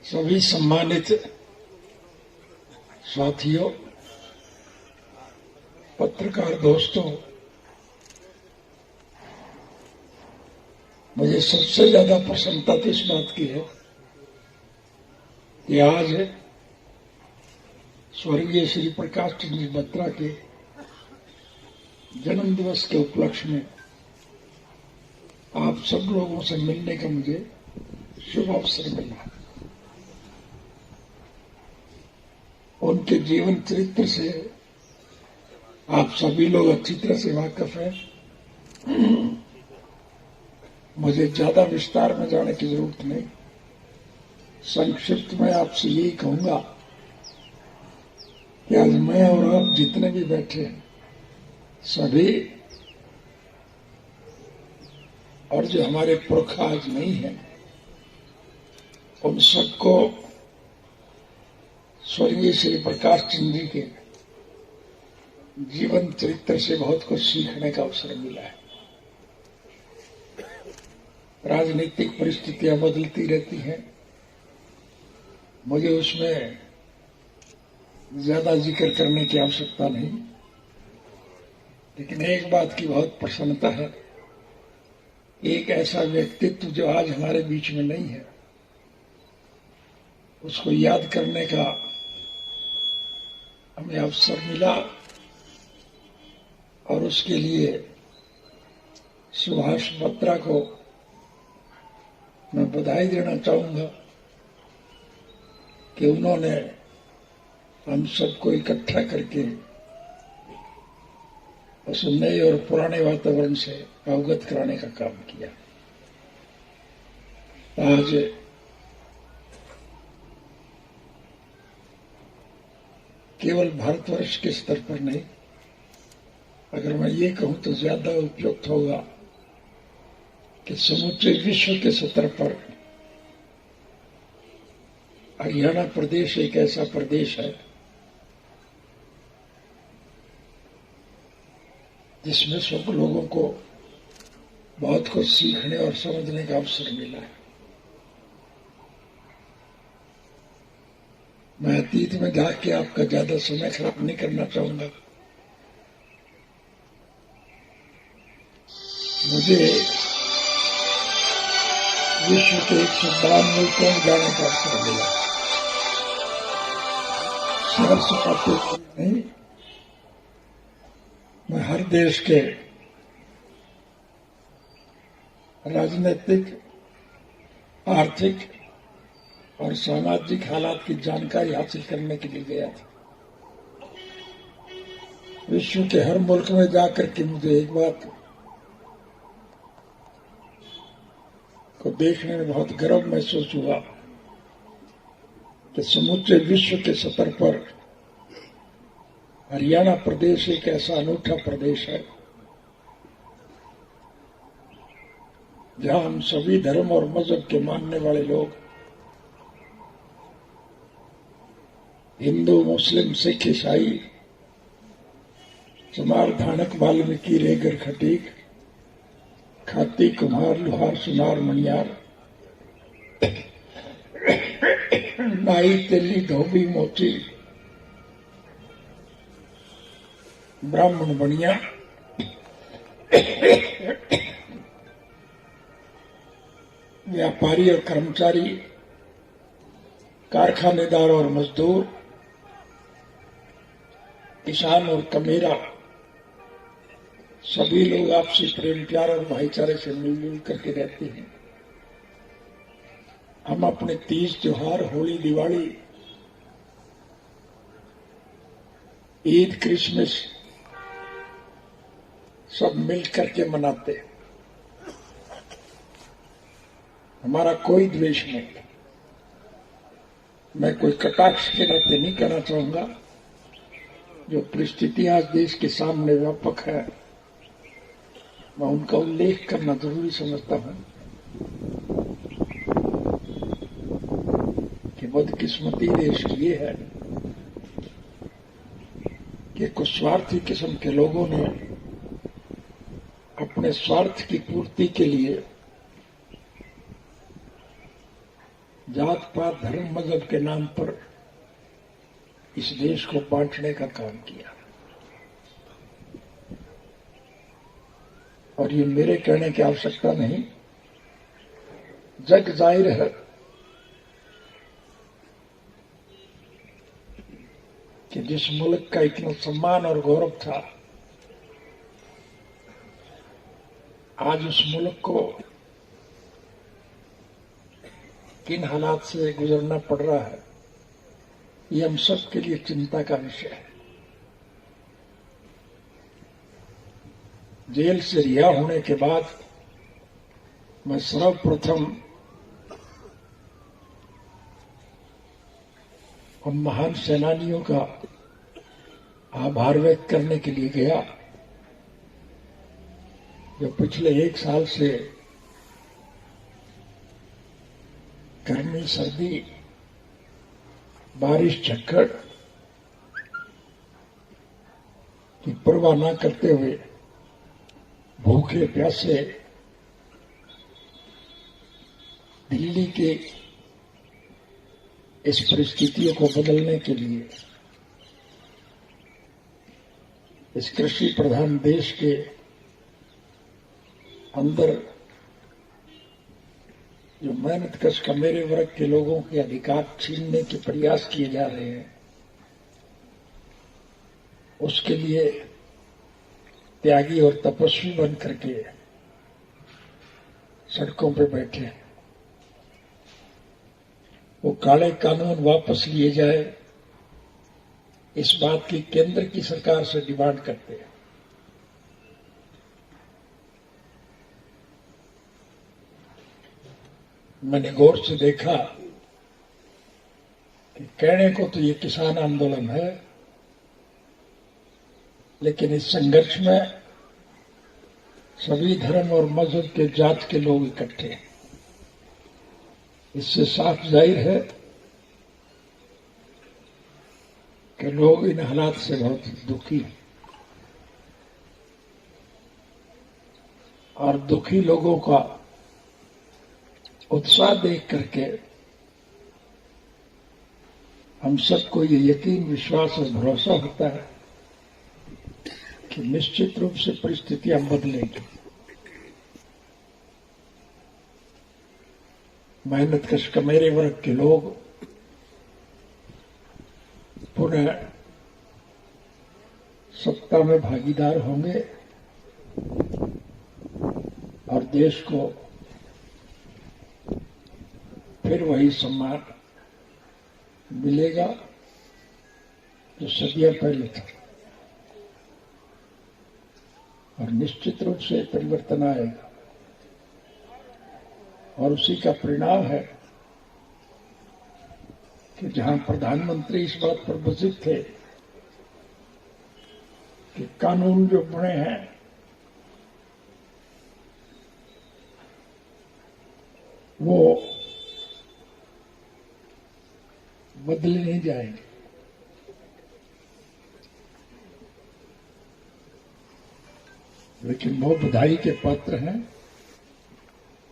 सभी सम्मानित साथियों, पत्रकार दोस्तों, मुझे सबसे ज्यादा प्रसन्नता तो इस बात की है कि आज स्वर्गीय श्री प्रकाश चंद्र बत्रा के जन्म दिवस के उपलक्ष्य में आप सब लोगों से मिलने का मुझे शुभ अवसर मिला। उनके जीवन चरित्र से आप सभी लोग अच्छी तरह से वाकिफ हैं। मुझे ज्यादा विस्तार में जाने की जरूरत नहीं। संक्षिप्त में आपसे यही कहूंगा कि आज मैं और आप जितने भी बैठे हैं सभी, और जो हमारे पुरखा आज नहीं है, उन सबको स्वर्गीय श्री प्रकाश चंद्र जी के जीवन चरित्र से बहुत कुछ सीखने का अवसर मिला है। राजनीतिक परिस्थितियां बदलती रहती हैं, मुझे उसमें ज्यादा जिक्र करने की आवश्यकता नहीं, लेकिन एक बात की बहुत प्रसन्नता है। एक ऐसा व्यक्तित्व जो आज हमारे बीच में नहीं है, उसको याद करने का हमें अवसर मिला, और उसके लिए सुभाष बत्रा को मैं बधाई देना चाहूंगा कि उन्होंने हम सबको इकट्ठा करके उस नए और पुराने वातावरण से अवगत कराने का काम किया। आज केवल भारतवर्ष के स्तर पर नहीं, अगर मैं ये कहूं तो ज्यादा उपयुक्त होगा कि समूचे विश्व के स्तर पर हरियाणा प्रदेश एक ऐसा प्रदेश है जिसमें सब लोगों को बहुत कुछ सीखने और समझने का अवसर मिला है। मैं अतीत में जाके आपका ज्यादा समय खराब नहीं करना चाहूंगा। मुझे विश्व के 112 मुल्कों में जाने का अवसर मिला। शहर सपाटे नहीं, मैं हर देश के राजनीतिक, आर्थिक और सामाजिक हालात की जानकारी हासिल करने के लिए गया था। विश्व के हर मुल्क में जाकर के मुझे एक बात को देखने में बहुत गर्व महसूस हुआ कि समूचे विश्व के स्तर पर हरियाणा प्रदेश एक ऐसा अनूठा प्रदेश है जहां हम सभी धर्म और मजहब के मानने वाले लोग, हिंदू, मुस्लिम, सिख, ईसाई, चमार, धानक, वाल्मीकि, रेगर, खटीक, खाती, कुम्हार, लोहार, सुनार, मणियार, नाई, तेली, धोबी, मोची, ब्राह्मण, बनिया, व्यापारी और कर्मचारी, कारखानेदार और मजदूर, किसान और कमेरा, सभी लोग आपसी प्रेम, प्यार और भाईचारे से मिलजुल करके रहते हैं। हम अपने तीज त्योहार, होली, दिवाली, ईद, क्रिसमस सब मिल करके मनाते हैं। हमारा कोई द्वेष नहीं। मैं कोई कटाक्ष के नाते नहीं कहना चाहूंगा। जो परिस्थितियां आज देश के सामने व्यापक है, मैं उनका उल्लेख करना जरूरी समझता हूं कि बदकिस्मती देश की ये है कि कुछ स्वार्थी किस्म के लोगों ने अपने स्वार्थ की पूर्ति के लिए जात पात धर्म मजहब के नाम पर इस देश को बांटने का काम किया। और ये मेरे कहने की आवश्यकता नहीं, जग जाहिर है कि जिस मुल्क का इतना सम्मान और गौरव था, आज उस मुल्क को किन हालात से गुजरना पड़ रहा है, ये हम सब के लिए चिंता का विषय है। जेल से रिहा होने के बाद मैं सर्वप्रथम उन महान सेनानियों का आभार व्यक्त करने के लिए गया जो पिछले 1 साल से गर्मी सर्दी बारिश झक्कड़ की परवाह न करते हुए भूखे प्यासे दिल्ली के इस परिस्थितियों को बदलने के लिए इस कृषि प्रधान देश के अंदर जो मेहनत कश का मेरे वर्ग के लोगों के अधिकार छीनने के प्रयास किए जा रहे हैं, उसके लिए त्यागी और तपस्वी बन करके सड़कों पे बैठे। वो काले कानून वापस लिए जाए, इस बात की केंद्र की सरकार से डिमांड करते हैं। मैंने गौर से देखा कि कहने को तो ये किसान आंदोलन है, लेकिन इस संघर्ष में सभी धर्म और मजहब के जात के लोग इकट्ठे हैं। इससे साफ जाहिर है कि लोग इन हालात से बहुत दुखी हैं और दुखी लोगों का उत्साह देख करके हम सबको ये यकीन, विश्वास और भरोसा होता है कि निश्चित रूप से परिस्थितियां बदलेंगी। मेहनत कश का मेरे वर्ग के लोग पुनः सत्ता में भागीदार होंगे और देश को फिर वही सम्मान मिलेगा जो सदियां पहले था। और निश्चित रूप से परिवर्तन आएगा और उसी का परिणाम है कि जहां प्रधानमंत्री इस बात पर बजित थे कि कानून जो बने हैं वो बदले नहीं जाएंगे, लेकिन वो बधाई के पात्र हैं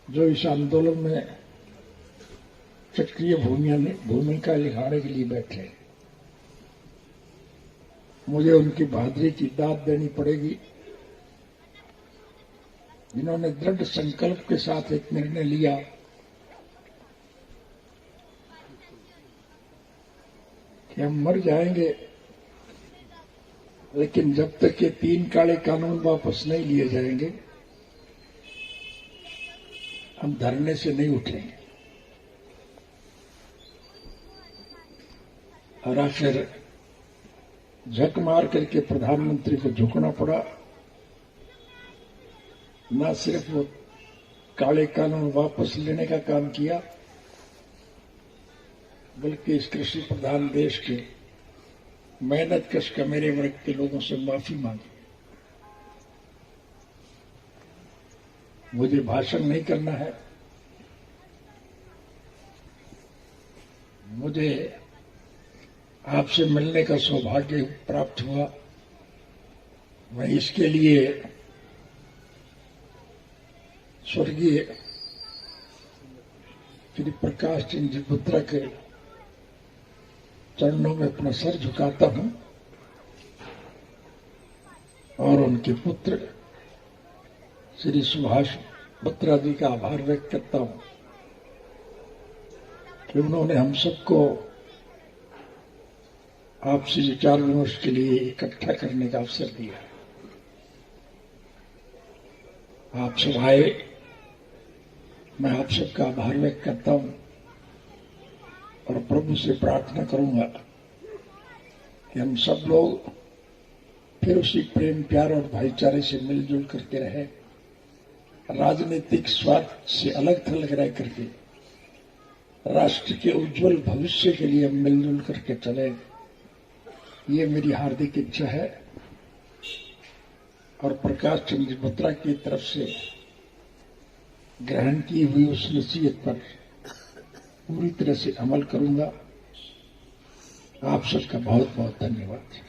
जो इस आंदोलन में सक्रिय भूमिका निभाने के लिए बैठे। मुझे उनकी बहादुरी की दाद देनी पड़ेगी, जिन्होंने दृढ़ संकल्प के साथ एक निर्णय लिया कि हम मर जाएंगे, लेकिन जब तक ये 3 काले कानून वापस नहीं लिए जाएंगे हम धरने से नहीं उठेंगे। और आखिर झक मार करके प्रधानमंत्री को झुकना पड़ा। न सिर्फ वो काले कानून वापस लेने का काम किया, बल्कि इस कृषि प्रधान देश के मेहनत कश का मेरे वर्ग के लोगों से माफी मांगी। मुझे भाषण नहीं करना है, मुझे आपसे मिलने का सौभाग्य प्राप्त हुआ। मैं इसके लिए स्वर्गीय श्री प्रकाश चंद्र जी पुत्र के चरणों में अपना सर झुकाता हूं और उनके पुत्र श्री सुभाष बत्रा जी का आभार व्यक्त करता हूं कि उन्होंने हम सबको आपसी विचार विमर्श के लिए इकट्ठा करने का अवसर दिया। आप सब आए, मैं आप सबका आभार व्यक्त करता हूं और प्रभु से प्रार्थना करूंगा कि हम सब लोग फिर उसी प्रेम प्यार और भाईचारे से मिलजुल करके रहे, राजनीतिक स्वार्थ से अलग थलग रह करके राष्ट्र के उज्जवल भविष्य के लिए हम मिलजुल करके चले, ये मेरी हार्दिक इच्छा है। और प्रकाश चंद्र बत्रा की तरफ से ग्रहण की हुई उस नसीहत पर पूरी तरह से अमल करूंगा। आप सबका बहुत बहुत धन्यवाद।